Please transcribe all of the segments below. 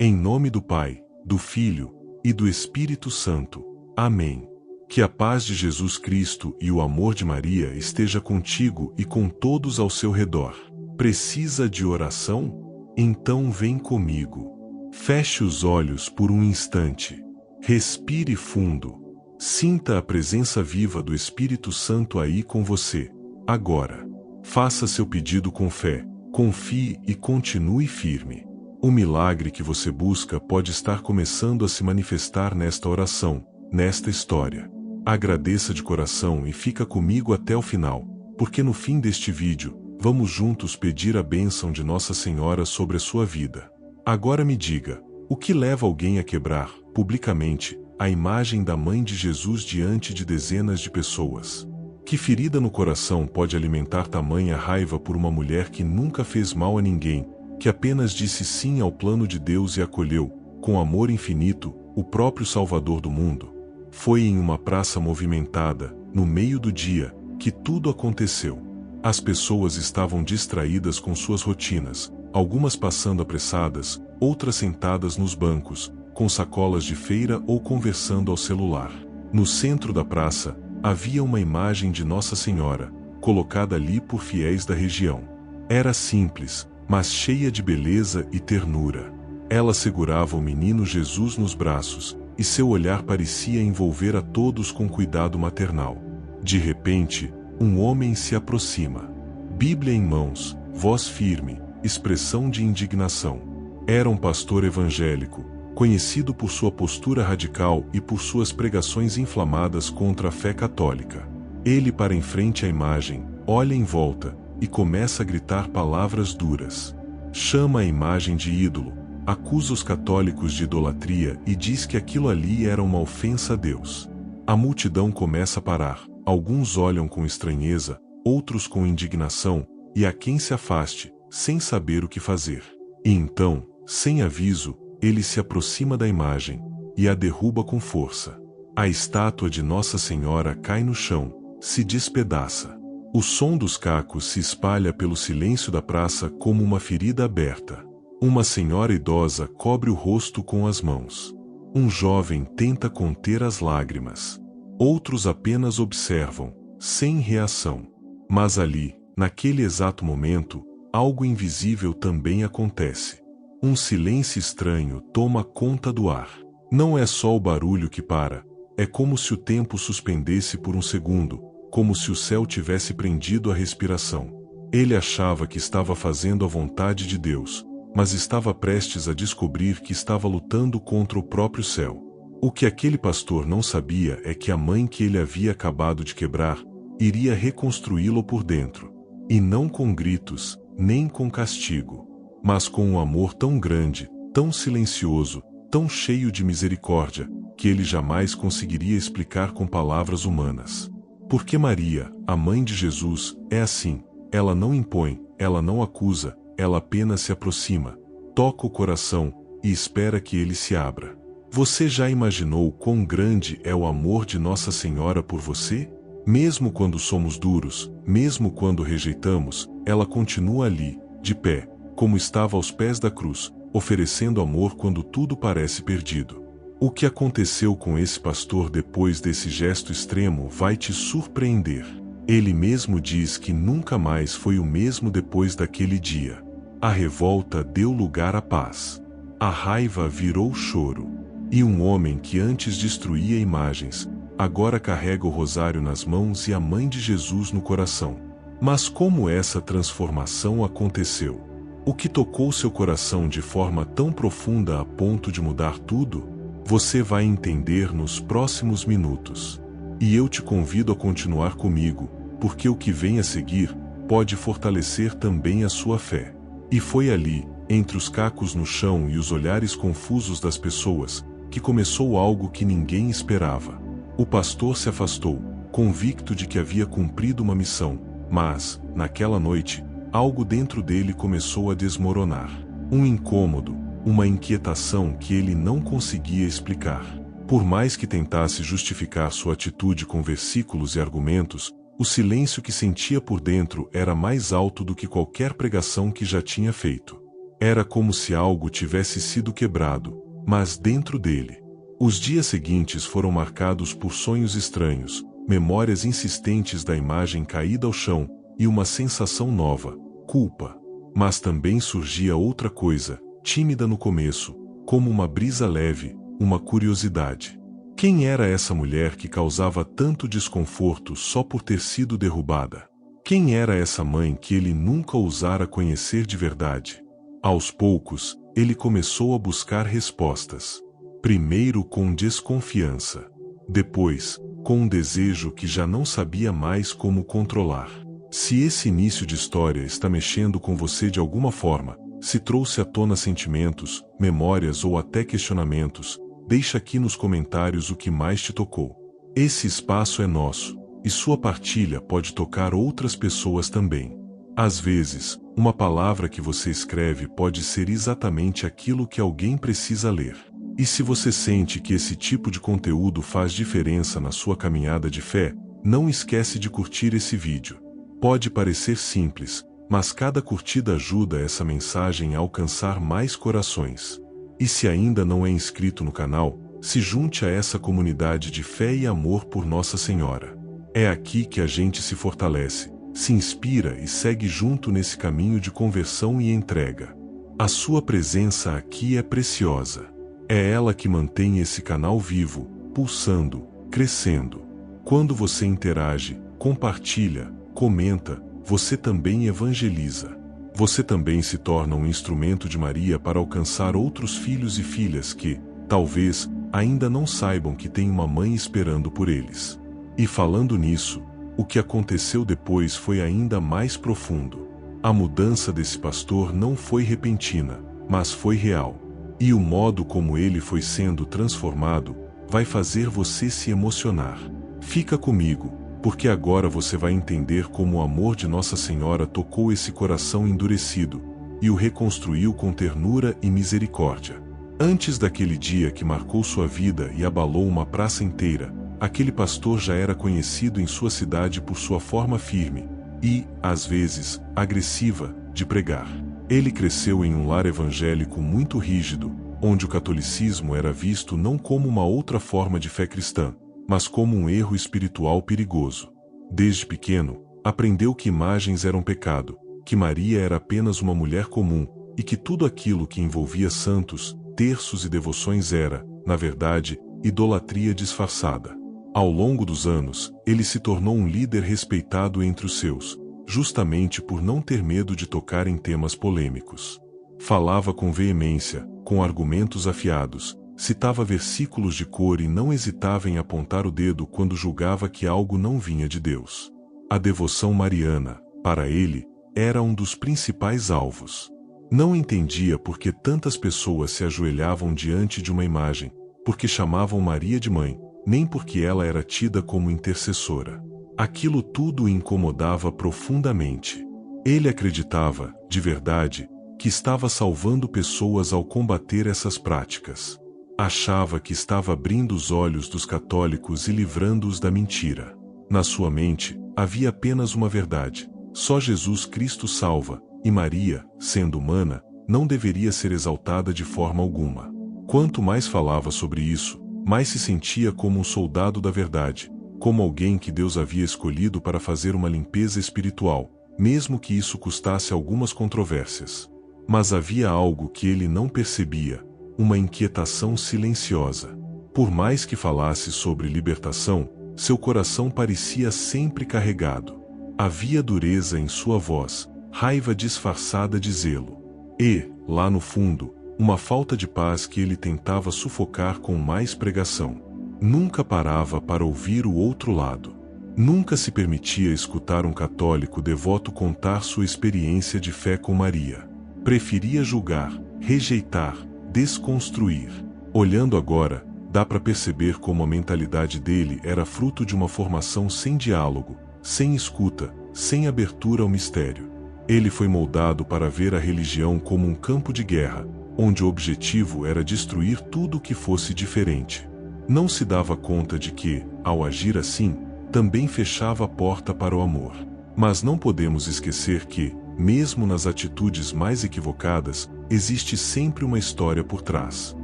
Em nome do Pai, do Filho e do Espírito Santo. Amém. Que a paz de Jesus Cristo e o amor de Maria esteja contigo e com todos ao seu redor. Precisa de oração? Então vem comigo. Feche os olhos por um instante. Respire fundo. Sinta a presença viva do Espírito Santo aí com você. Agora, faça seu pedido com fé, confie e continue firme. O milagre que você busca pode estar começando a se manifestar nesta oração, nesta história. Agradeça de coração e fica comigo até o final, porque no fim deste vídeo, vamos juntos pedir a bênção de Nossa Senhora sobre a sua vida. Agora me diga, o que leva alguém a quebrar, publicamente, a imagem da Mãe de Jesus diante de dezenas de pessoas? Que ferida no coração pode alimentar tamanha raiva por uma mulher que nunca fez mal a ninguém, que apenas disse sim ao plano de Deus e acolheu, com amor infinito, o próprio Salvador do mundo? Foi em uma praça movimentada, no meio do dia, que tudo aconteceu. As pessoas estavam distraídas com suas rotinas, algumas passando apressadas, outras sentadas nos bancos, com sacolas de feira ou conversando ao celular. No centro da praça, havia uma imagem de Nossa Senhora, colocada ali por fiéis da região. Era simples, mas cheia de beleza e ternura. Ela segurava o menino Jesus nos braços, e seu olhar parecia envolver a todos com cuidado maternal. De repente, um homem se aproxima. Bíblia em mãos, voz firme, expressão de indignação. Era um pastor evangélico, conhecido por sua postura radical e por suas pregações inflamadas contra a fé católica. Ele para em frente à imagem, olha em volta, e começa a gritar palavras duras. Chama a imagem de ídolo, acusa os católicos de idolatria e diz que aquilo ali era uma ofensa a Deus. A multidão começa a parar, alguns olham com estranheza, outros com indignação, e há quem se afaste, sem saber o que fazer. E então, sem aviso, ele se aproxima da imagem, e a derruba com força. A estátua de Nossa Senhora cai no chão, se despedaça. O som dos cacos se espalha pelo silêncio da praça como uma ferida aberta. Uma senhora idosa cobre o rosto com as mãos. Um jovem tenta conter as lágrimas. Outros apenas observam, sem reação. Mas ali, naquele exato momento, algo invisível também acontece. Um silêncio estranho toma conta do ar. Não é só o barulho que para, é como se o tempo suspendesse por um segundo, como se o céu tivesse prendido a respiração. Ele achava que estava fazendo a vontade de Deus, mas estava prestes a descobrir que estava lutando contra o próprio céu. O que aquele pastor não sabia é que a mãe que ele havia acabado de quebrar, iria reconstruí-lo por dentro. E não com gritos, nem com castigo, mas com um amor tão grande, tão silencioso, tão cheio de misericórdia, que ele jamais conseguiria explicar com palavras humanas. Porque Maria, a mãe de Jesus, é assim. Ela não impõe, ela não acusa, ela apenas se aproxima, toca o coração e espera que ele se abra. Você já imaginou quão grande é o amor de Nossa Senhora por você? Mesmo quando somos duros, mesmo quando rejeitamos, ela continua ali, de pé, como estava aos pés da cruz, oferecendo amor quando tudo parece perdido. O que aconteceu com esse pastor depois desse gesto extremo vai te surpreender. Ele mesmo diz que nunca mais foi o mesmo depois daquele dia. A revolta deu lugar à paz. A raiva virou choro. E um homem que antes destruía imagens, agora carrega o rosário nas mãos e a mãe de Jesus no coração. Mas como essa transformação aconteceu? O que tocou seu coração de forma tão profunda a ponto de mudar tudo? Você vai entender nos próximos minutos. E eu te convido a continuar comigo, porque o que vem a seguir pode fortalecer também a sua fé. E foi ali, entre os cacos no chão e os olhares confusos das pessoas, que começou algo que ninguém esperava. O pastor se afastou, convicto de que havia cumprido uma missão, mas, naquela noite, algo dentro dele começou a desmoronar. Um incômodo, uma inquietação que ele não conseguia explicar. Por mais que tentasse justificar sua atitude com versículos e argumentos, o silêncio que sentia por dentro era mais alto do que qualquer pregação que já tinha feito. Era como se algo tivesse sido quebrado, mas dentro dele. Os dias seguintes foram marcados por sonhos estranhos, memórias insistentes da imagem caída ao chão, e uma sensação nova, culpa. Mas também surgia outra coisa, tímida no começo, como uma brisa leve, uma curiosidade. Quem era essa mulher que causava tanto desconforto só por ter sido derrubada? Quem era essa mãe que ele nunca ousara conhecer de verdade? Aos poucos, ele começou a buscar respostas. Primeiro com desconfiança. Depois, com um desejo que já não sabia mais como controlar. Se esse início de história está mexendo com você de alguma forma, se trouxe à tona sentimentos, memórias ou até questionamentos, deixa aqui nos comentários o que mais te tocou. Esse espaço é nosso, e sua partilha pode tocar outras pessoas também. Às vezes, uma palavra que você escreve pode ser exatamente aquilo que alguém precisa ler. E se você sente que esse tipo de conteúdo faz diferença na sua caminhada de fé, não esquece de curtir esse vídeo. Pode parecer simples, mas cada curtida ajuda essa mensagem a alcançar mais corações. E se ainda não é inscrito no canal, se junte a essa comunidade de fé e amor por Nossa Senhora. É aqui que a gente se fortalece, se inspira e segue junto nesse caminho de conversão e entrega. A sua presença aqui é preciosa. É ela que mantém esse canal vivo, pulsando, crescendo. Quando você interage, compartilha, comenta, você também evangeliza. Você também se torna um instrumento de Maria para alcançar outros filhos e filhas que, talvez, ainda não saibam que tem uma mãe esperando por eles. E falando nisso, o que aconteceu depois foi ainda mais profundo. A mudança desse pastor não foi repentina, mas foi real. E o modo como ele foi sendo transformado vai fazer você se emocionar. Fica comigo, porque agora você vai entender como o amor de Nossa Senhora tocou esse coração endurecido e o reconstruiu com ternura e misericórdia. Antes daquele dia que marcou sua vida e abalou uma praça inteira, aquele pastor já era conhecido em sua cidade por sua forma firme e, às vezes, agressiva, de pregar. Ele cresceu em um lar evangélico muito rígido, onde o catolicismo era visto não como uma outra forma de fé cristã, mas como um erro espiritual perigoso. Desde pequeno, aprendeu que imagens eram pecado, que Maria era apenas uma mulher comum, e que tudo aquilo que envolvia santos, terços e devoções era, na verdade, idolatria disfarçada. Ao longo dos anos, ele se tornou um líder respeitado entre os seus, justamente por não ter medo de tocar em temas polêmicos. Falava com veemência, com argumentos afiados, citava versículos de cor e não hesitava em apontar o dedo quando julgava que algo não vinha de Deus. A devoção mariana, para ele, era um dos principais alvos. Não entendia por que tantas pessoas se ajoelhavam diante de uma imagem, porque chamavam Maria de mãe, nem porque ela era tida como intercessora. Aquilo tudo o incomodava profundamente. Ele acreditava, de verdade, que estava salvando pessoas ao combater essas práticas. Achava que estava abrindo os olhos dos católicos e livrando-os da mentira. Na sua mente, havia apenas uma verdade: só Jesus Cristo salva, e Maria, sendo humana, não deveria ser exaltada de forma alguma. Quanto mais falava sobre isso, mais se sentia como um soldado da verdade, como alguém que Deus havia escolhido para fazer uma limpeza espiritual, mesmo que isso custasse algumas controvérsias. Mas havia algo que ele não percebia, uma inquietação silenciosa. Por mais que falasse sobre libertação, seu coração parecia sempre carregado. Havia dureza em sua voz, raiva disfarçada de zelo. E, lá no fundo, uma falta de paz que ele tentava sufocar com mais pregação. Nunca parava para ouvir o outro lado. Nunca se permitia escutar um católico devoto contar sua experiência de fé com Maria. Preferia julgar, rejeitar, desconstruir. Olhando agora, dá para perceber como a mentalidade dele era fruto de uma formação sem diálogo, sem escuta, sem abertura ao mistério. Ele foi moldado para ver a religião como um campo de guerra, onde o objetivo era destruir tudo o que fosse diferente. Não se dava conta de que, ao agir assim, também fechava a porta para o amor. Mas não podemos esquecer que, Mesmo nas atitudes mais equivocadas, existe sempre uma história por trás.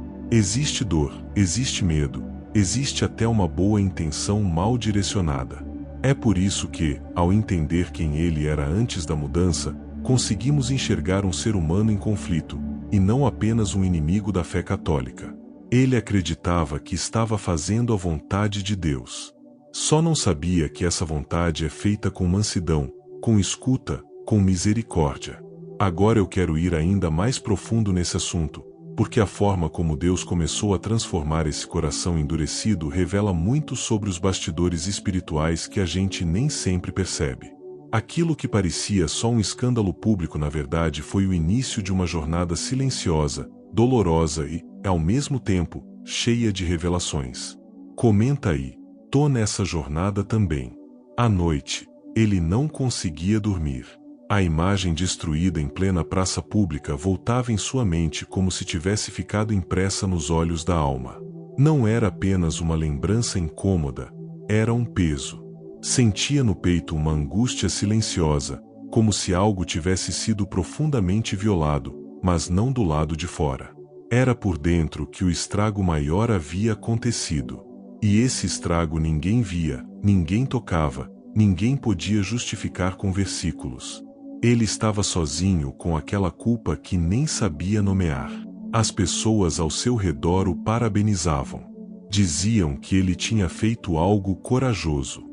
Existe dor, existe medo, existe até uma boa intenção mal direcionada. É por isso que, ao entender quem ele era antes da mudança, conseguimos enxergar um ser humano em conflito, e não apenas um inimigo da fé católica. Ele acreditava que estava fazendo a vontade de Deus. Só não sabia que essa vontade é feita com mansidão, com escuta, com misericórdia. Agora eu quero ir ainda mais profundo nesse assunto, porque a forma como Deus começou a transformar esse coração endurecido revela muito sobre os bastidores espirituais que a gente nem sempre percebe. Aquilo que parecia só um escândalo público na verdade foi o início de uma jornada silenciosa, dolorosa e, ao mesmo tempo, cheia de revelações. Comenta aí, tô nessa jornada também. À noite, ele não conseguia dormir. A imagem destruída em plena praça pública voltava em sua mente como se tivesse ficado impressa nos olhos da alma. Não era apenas uma lembrança incômoda, era um peso. Sentia no peito uma angústia silenciosa, como se algo tivesse sido profundamente violado, mas não do lado de fora. Era por dentro que o estrago maior havia acontecido. E esse estrago ninguém via, ninguém tocava, ninguém podia justificar com versículos. Ele estava sozinho com aquela culpa que nem sabia nomear. As pessoas ao seu redor o parabenizavam. Diziam que ele tinha feito algo corajoso.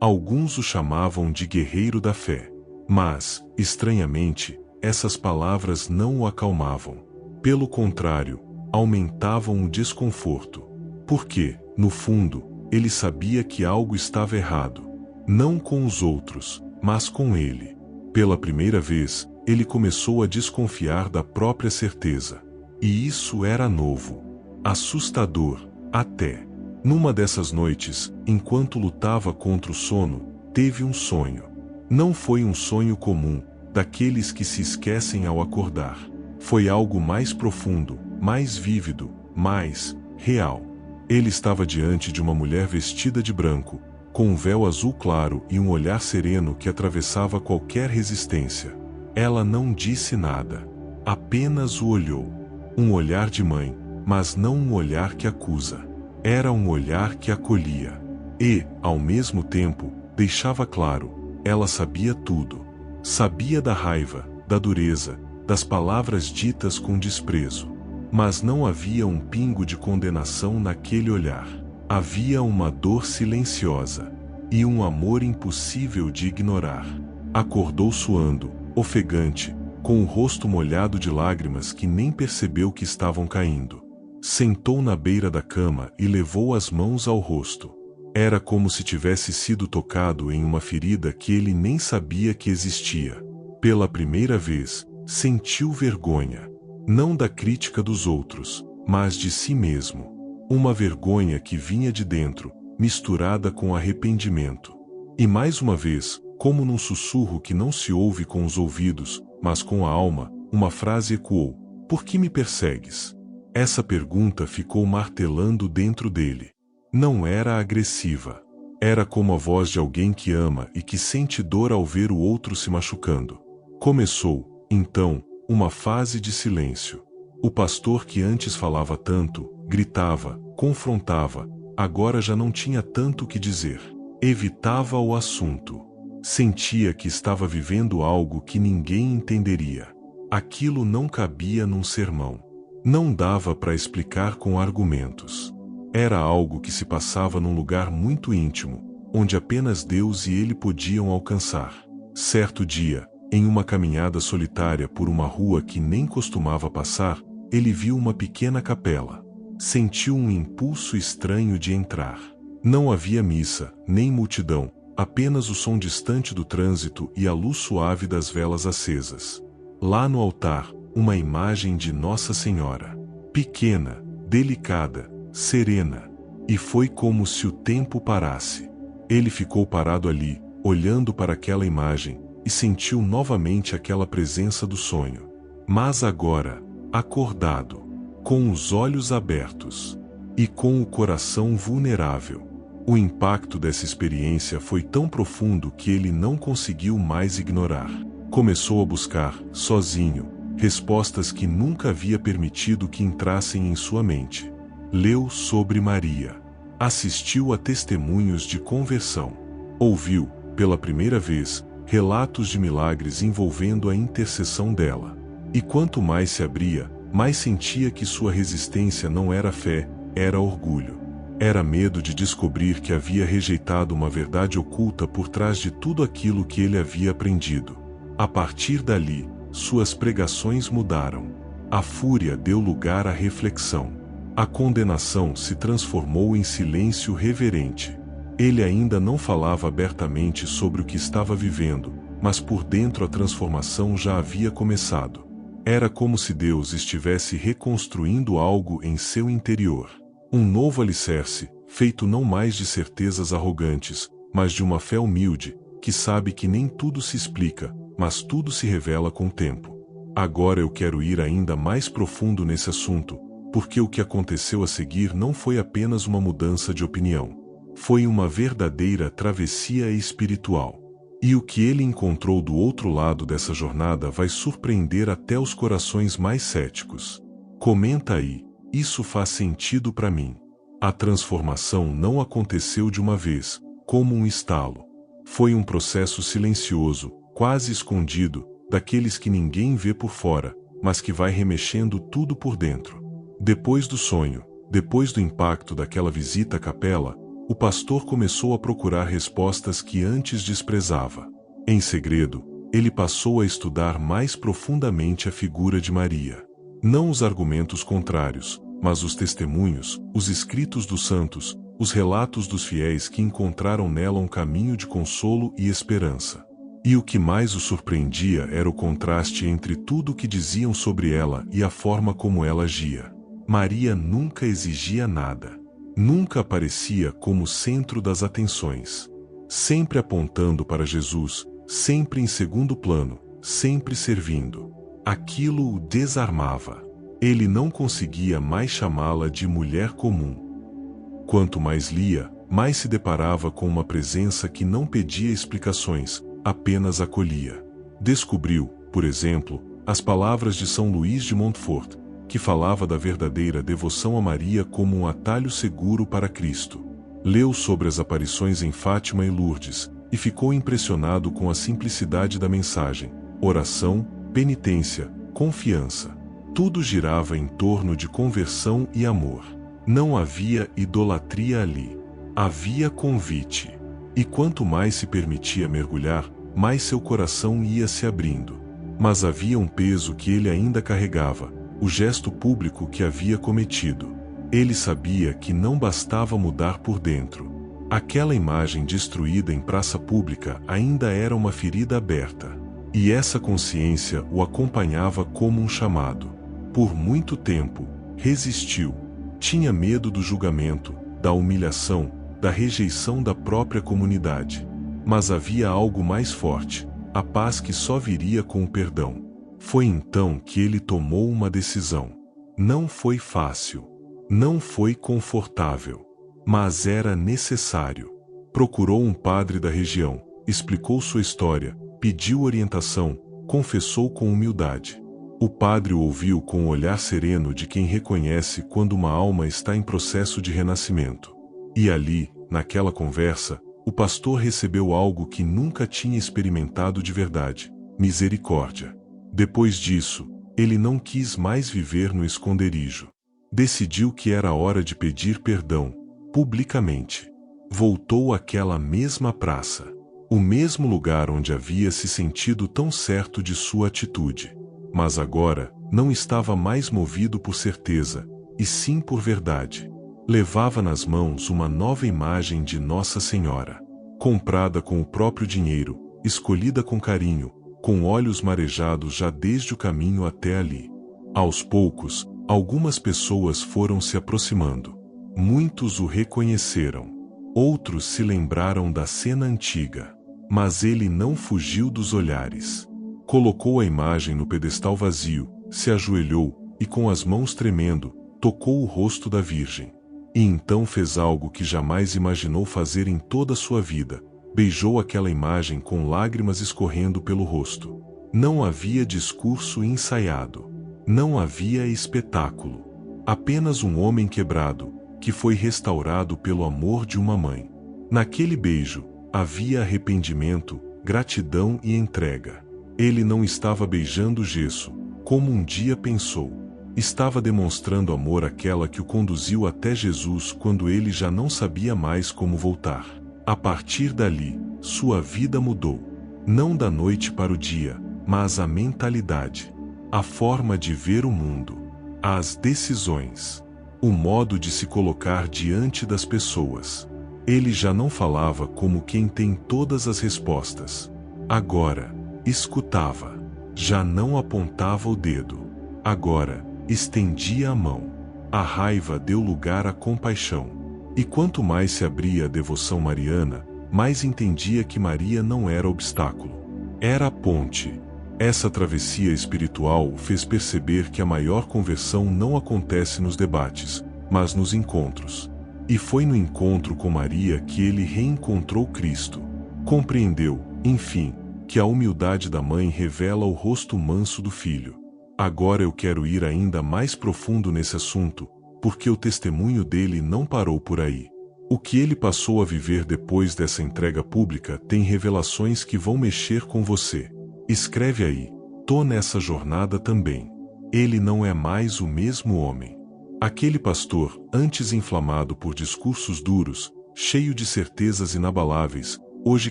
Alguns o chamavam de guerreiro da fé. Mas, estranhamente, essas palavras não o acalmavam. Pelo contrário, aumentavam o desconforto. Porque, no fundo, ele sabia que algo estava errado. Não com os outros, mas com ele. Pela primeira vez, ele começou a desconfiar da própria certeza. E isso era novo. Assustador, até. Numa dessas noites, enquanto lutava contra o sono, teve um sonho. Não foi um sonho comum, daqueles que se esquecem ao acordar. Foi algo mais profundo, mais vívido, mais real. Ele estava diante de uma mulher vestida de branco, com um véu azul claro e um olhar sereno que atravessava qualquer resistência. Ela não disse nada. Apenas o olhou. Um olhar de mãe, mas não um olhar que acusa. Era um olhar que acolhia. E, ao mesmo tempo, deixava claro, ela sabia tudo. Sabia da raiva, da dureza, das palavras ditas com desprezo. Mas não havia um pingo de condenação naquele olhar. Havia uma dor silenciosa e um amor impossível de ignorar. Acordou suando, ofegante, com o rosto molhado de lágrimas que nem percebeu que estavam caindo. Sentou na beira da cama e levou as mãos ao rosto. Era como se tivesse sido tocado em uma ferida que ele nem sabia que existia. Pela primeira vez, sentiu vergonha. Não da crítica dos outros, mas de si mesmo. Uma vergonha que vinha de dentro, misturada com arrependimento. E mais uma vez, como num sussurro que não se ouve com os ouvidos, mas com a alma, uma frase ecoou: "Por que me persegues?" Essa pergunta ficou martelando dentro dele. Não era agressiva. Era como a voz de alguém que ama e que sente dor ao ver o outro se machucando. Começou, então, uma fase de silêncio. O pastor que antes falava tanto, gritava, confrontava, agora já não tinha tanto o que dizer. Evitava o assunto. Sentia que estava vivendo algo que ninguém entenderia. Aquilo não cabia num sermão. Não dava para explicar com argumentos. Era algo que se passava num lugar muito íntimo, onde apenas Deus e ele podiam alcançar. Certo dia, em uma caminhada solitária por uma rua que nem costumava passar, ele viu uma pequena capela. Sentiu um impulso estranho de entrar. Não havia missa, nem multidão, apenas o som distante do trânsito e a luz suave das velas acesas. Lá no altar, uma imagem de Nossa Senhora. Pequena, delicada, serena. E foi como se o tempo parasse. Ele ficou parado ali, olhando para aquela imagem, e sentiu novamente aquela presença do sonho. Mas agora, acordado, com os olhos abertos e com o coração vulnerável. O impacto dessa experiência foi tão profundo que ele não conseguiu mais ignorar. Começou a buscar, sozinho, respostas que nunca havia permitido que entrassem em sua mente. Leu sobre Maria. Assistiu a testemunhos de conversão. Ouviu, pela primeira vez, relatos de milagres envolvendo a intercessão dela. E quanto mais se abria, mais sentia que sua resistência não era fé, era orgulho. Era medo de descobrir que havia rejeitado uma verdade oculta por trás de tudo aquilo que ele havia aprendido. A partir dali, suas pregações mudaram. A fúria deu lugar à reflexão. A condenação se transformou em silêncio reverente. Ele ainda não falava abertamente sobre o que estava vivendo, mas por dentro a transformação já havia começado. Era como se Deus estivesse reconstruindo algo em seu interior. Um novo alicerce, feito não mais de certezas arrogantes, mas de uma fé humilde, que sabe que nem tudo se explica, mas tudo se revela com o tempo. Agora eu quero ir ainda mais profundo nesse assunto, porque o que aconteceu a seguir não foi apenas uma mudança de opinião. Foi uma verdadeira travessia espiritual. E o que ele encontrou do outro lado dessa jornada vai surpreender até os corações mais céticos. Comenta aí, isso faz sentido para mim. A transformação não aconteceu de uma vez, como um estalo. Foi um processo silencioso, quase escondido, daqueles que ninguém vê por fora, mas que vai remexendo tudo por dentro. Depois do sonho, depois do impacto daquela visita à capela, o pastor começou a procurar respostas que antes desprezava. Em segredo, ele passou a estudar mais profundamente a figura de Maria. Não os argumentos contrários, mas os testemunhos, os escritos dos santos, os relatos dos fiéis que encontraram nela um caminho de consolo e esperança. E o que mais o surpreendia era o contraste entre tudo o que diziam sobre ela e a forma como ela agia. Maria nunca exigia nada. Nunca aparecia como centro das atenções. Sempre apontando para Jesus, sempre em segundo plano, sempre servindo. Aquilo o desarmava. Ele não conseguia mais chamá-la de mulher comum. Quanto mais lia, mais se deparava com uma presença que não pedia explicações, apenas acolhia. Descobriu, por exemplo, as palavras de São Luís de Montfort, que falava da verdadeira devoção a Maria como um atalho seguro para Cristo. Leu sobre as aparições em Fátima e Lourdes, e ficou impressionado com a simplicidade da mensagem: oração, penitência, confiança. Tudo girava em torno de conversão e amor. Não havia idolatria ali. Havia convite. E quanto mais se permitia mergulhar, mais seu coração ia se abrindo. Mas havia um peso que ele ainda carregava: o gesto público que havia cometido. Ele sabia que não bastava mudar por dentro. Aquela imagem destruída em praça pública ainda era uma ferida aberta. E essa consciência o acompanhava como um chamado. Por muito tempo, resistiu. Tinha medo do julgamento, da humilhação, da rejeição da própria comunidade. Mas havia algo mais forte: a paz que só viria com o perdão. Foi então que ele tomou uma decisão. Não foi fácil. Não foi confortável. Mas era necessário. Procurou um padre da região, explicou sua história, pediu orientação, confessou com humildade. O padre o ouviu com o olhar sereno de quem reconhece quando uma alma está em processo de renascimento. E ali, naquela conversa, o pastor recebeu algo que nunca tinha experimentado de verdade: misericórdia. Depois disso, ele não quis mais viver no esconderijo. Decidiu que era hora de pedir perdão, publicamente. Voltou àquela mesma praça, o mesmo lugar onde havia se sentido tão certo de sua atitude. Mas agora, não estava mais movido por certeza, e sim por verdade. Levava nas mãos uma nova imagem de Nossa Senhora, comprada com o próprio dinheiro, escolhida com carinho, com olhos marejados já desde o caminho até ali. Aos poucos, algumas pessoas foram se aproximando. Muitos o reconheceram. Outros se lembraram da cena antiga. Mas ele não fugiu dos olhares. Colocou a imagem no pedestal vazio, se ajoelhou e, com as mãos tremendo, tocou o rosto da Virgem. E então fez algo que jamais imaginou fazer em toda a sua vida: beijou aquela imagem com lágrimas escorrendo pelo rosto. Não havia discurso ensaiado. Não havia espetáculo. Apenas um homem quebrado, que foi restaurado pelo amor de uma mãe. Naquele beijo, havia arrependimento, gratidão e entrega. Ele não estava beijando gesso, como um dia pensou. Estava demonstrando amor àquela que o conduziu até Jesus quando ele já não sabia mais como voltar. A partir dali, sua vida mudou. Não da noite para o dia, mas a mentalidade, a forma de ver o mundo, as decisões, o modo de se colocar diante das pessoas. Ele já não falava como quem tem todas as respostas. Agora, escutava. Já não apontava o dedo. Agora, estendia a mão. A raiva deu lugar à compaixão. E quanto mais se abria a devoção mariana, mais entendia que Maria não era obstáculo. Era a ponte. Essa travessia espiritual o fez perceber que a maior conversão não acontece nos debates, mas nos encontros. E foi no encontro com Maria que ele reencontrou Cristo. Compreendeu, enfim, que a humildade da mãe revela o rosto manso do filho. Agora eu quero ir ainda mais profundo nesse assunto, porque o testemunho dele não parou por aí. O que ele passou a viver depois dessa entrega pública tem revelações que vão mexer com você. Escreve aí, tô nessa jornada também. Ele não é mais o mesmo homem. Aquele pastor, antes inflamado por discursos duros, cheio de certezas inabaláveis, hoje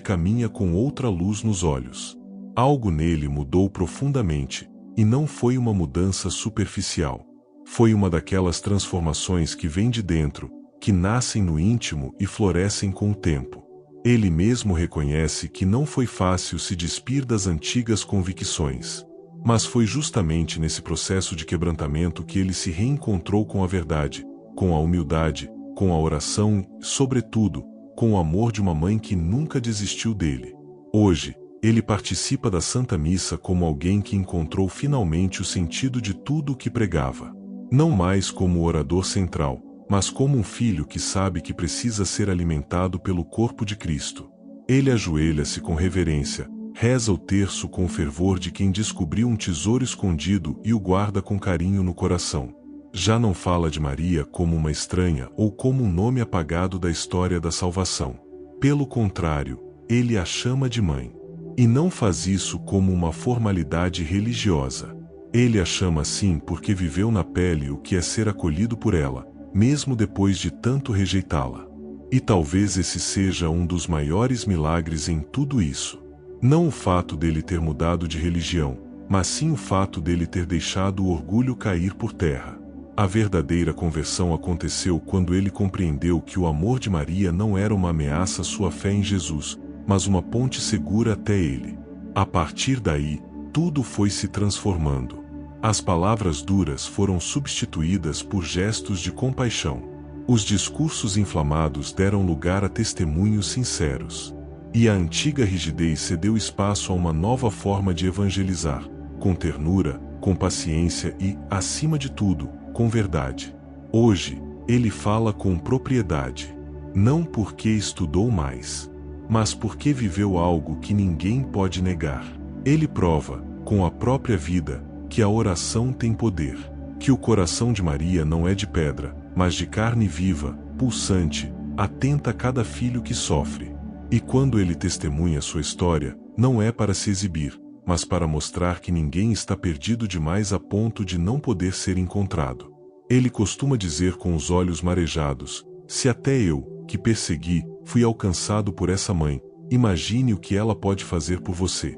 caminha com outra luz nos olhos. Algo nele mudou profundamente, e não foi uma mudança superficial. Foi uma daquelas transformações que vêm de dentro, que nascem no íntimo e florescem com o tempo. Ele mesmo reconhece que não foi fácil se despir das antigas convicções. Mas foi justamente nesse processo de quebrantamento que ele se reencontrou com a verdade, com a humildade, com a oração e, sobretudo, com o amor de uma mãe que nunca desistiu dele. Hoje, ele participa da Santa Missa como alguém que encontrou finalmente o sentido de tudo o que pregava. Não mais como o orador central, mas como um filho que sabe que precisa ser alimentado pelo corpo de Cristo. Ele ajoelha-se com reverência, reza o terço com o fervor de quem descobriu um tesouro escondido e o guarda com carinho no coração. Já não fala de Maria como uma estranha ou como um nome apagado da história da salvação. Pelo contrário, ele a chama de mãe. E não faz isso como uma formalidade religiosa. Ele a chama assim porque viveu na pele o que é ser acolhido por ela, mesmo depois de tanto rejeitá-la. E talvez esse seja um dos maiores milagres em tudo isso. Não o fato dele ter mudado de religião, mas sim o fato dele ter deixado o orgulho cair por terra. A verdadeira conversão aconteceu quando ele compreendeu que o amor de Maria não era uma ameaça à sua fé em Jesus, mas uma ponte segura até ele. A partir daí, tudo foi se transformando. As palavras duras foram substituídas por gestos de compaixão. Os discursos inflamados deram lugar a testemunhos sinceros. E a antiga rigidez cedeu espaço a uma nova forma de evangelizar, com ternura, com paciência e, acima de tudo, com verdade. Hoje, ele fala com propriedade. Não porque estudou mais, mas porque viveu algo que ninguém pode negar. Ele prova, com a própria vida, que a oração tem poder, que o coração de Maria não é de pedra, mas de carne viva, pulsante, atenta a cada filho que sofre. E quando ele testemunha sua história, não é para se exibir, mas para mostrar que ninguém está perdido demais a ponto de não poder ser encontrado. Ele costuma dizer com os olhos marejados: se até eu, que persegui, fui alcançado por essa mãe, imagine o que ela pode fazer por você.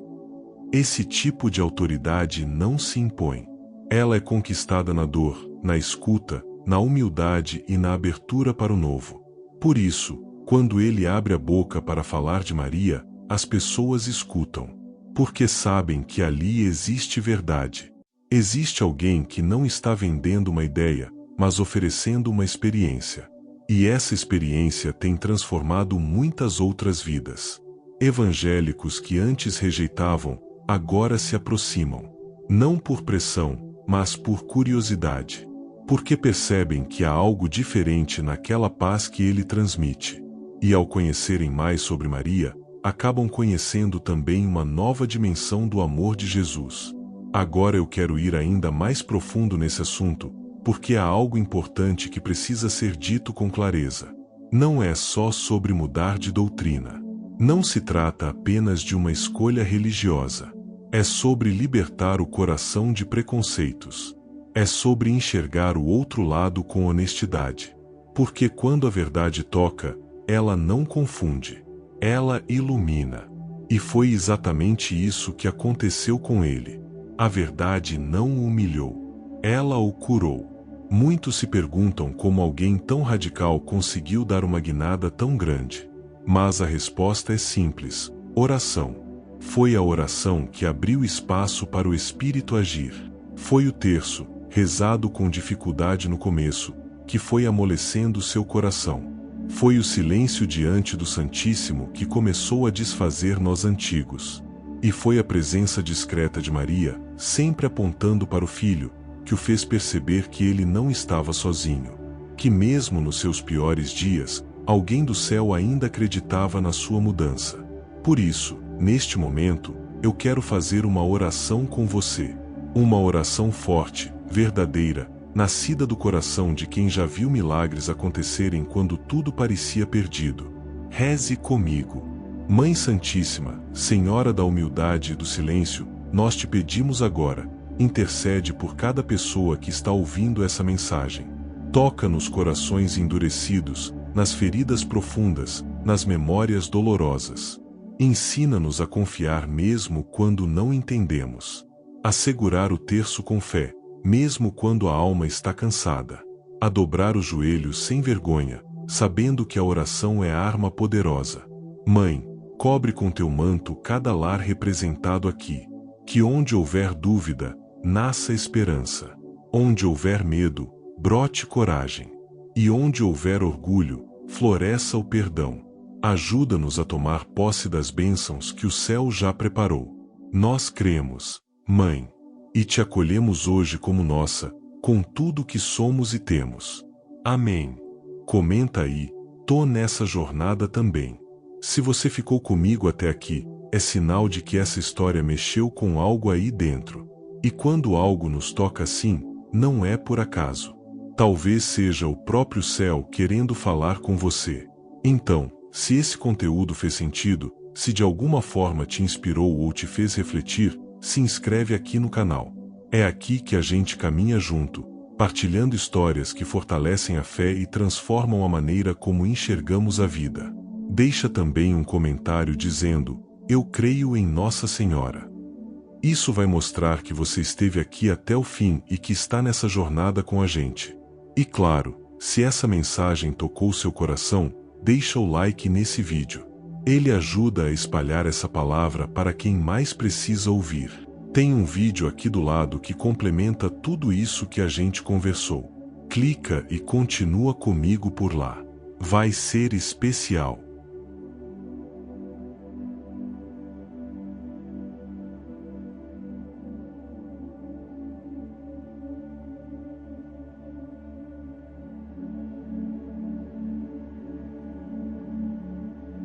Esse tipo de autoridade não se impõe. Ela é conquistada na dor, na escuta, na humildade e na abertura para o novo. Por isso, quando ele abre a boca para falar de Maria, as pessoas escutam. Porque sabem que ali existe verdade. Existe alguém que não está vendendo uma ideia, mas oferecendo uma experiência. E essa experiência tem transformado muitas outras vidas. Evangélicos que antes rejeitavam, agora se aproximam. Não por pressão, mas por curiosidade. Porque percebem que há algo diferente naquela paz que ele transmite. E ao conhecerem mais sobre Maria, acabam conhecendo também uma nova dimensão do amor de Jesus. Agora eu quero ir ainda mais profundo nesse assunto, porque há algo importante que precisa ser dito com clareza. Não é só sobre mudar de doutrina. Não se trata apenas de uma escolha religiosa. É sobre libertar o coração de preconceitos. É sobre enxergar o outro lado com honestidade. Porque quando a verdade toca, ela não confunde. Ela ilumina. E foi exatamente isso que aconteceu com ele. A verdade não o humilhou. Ela o curou. Muitos se perguntam como alguém tão radical conseguiu dar uma guinada tão grande. Mas a resposta é simples: oração. Foi a oração que abriu espaço para o Espírito agir. Foi o terço, rezado com dificuldade no começo, que foi amolecendo seu coração. Foi o silêncio diante do Santíssimo que começou a desfazer nós antigos. E foi a presença discreta de Maria, sempre apontando para o Filho, que o fez perceber que ele não estava sozinho. Que mesmo nos seus piores dias, alguém do céu ainda acreditava na sua mudança. Por isso, neste momento, eu quero fazer uma oração com você. Uma oração forte, verdadeira, nascida do coração de quem já viu milagres acontecerem quando tudo parecia perdido. Reze comigo. Mãe Santíssima, Senhora da humildade e do silêncio, nós te pedimos agora, intercede por cada pessoa que está ouvindo essa mensagem. Toca nos corações endurecidos, nas feridas profundas, nas memórias dolorosas. Ensina-nos a confiar mesmo quando não entendemos. A segurar o terço com fé, mesmo quando a alma está cansada. A dobrar os joelhos sem vergonha, sabendo que a oração é arma poderosa. Mãe, cobre com teu manto cada lar representado aqui. Que onde houver dúvida, nasça esperança. Onde houver medo, brote coragem. E onde houver orgulho, floresça o perdão. Ajuda-nos a tomar posse das bênçãos que o céu já preparou. Nós cremos, Mãe, e te acolhemos hoje como nossa, com tudo que somos e temos. Amém. Comenta aí, tô nessa jornada também. Se você ficou comigo até aqui, é sinal de que essa história mexeu com algo aí dentro. E quando algo nos toca assim, não é por acaso. Talvez seja o próprio céu querendo falar com você. Então, se esse conteúdo fez sentido, se de alguma forma te inspirou ou te fez refletir, se inscreve aqui no canal. É aqui que a gente caminha junto, partilhando histórias que fortalecem a fé e transformam a maneira como enxergamos a vida. Deixa também um comentário dizendo: eu creio em Nossa Senhora. Isso vai mostrar que você esteve aqui até o fim e que está nessa jornada com a gente. E claro, se essa mensagem tocou seu coração, deixa o like nesse vídeo. Ele ajuda a espalhar essa palavra para quem mais precisa ouvir. Tem um vídeo aqui do lado que complementa tudo isso que a gente conversou. Clica e continua comigo por lá. Vai ser especial.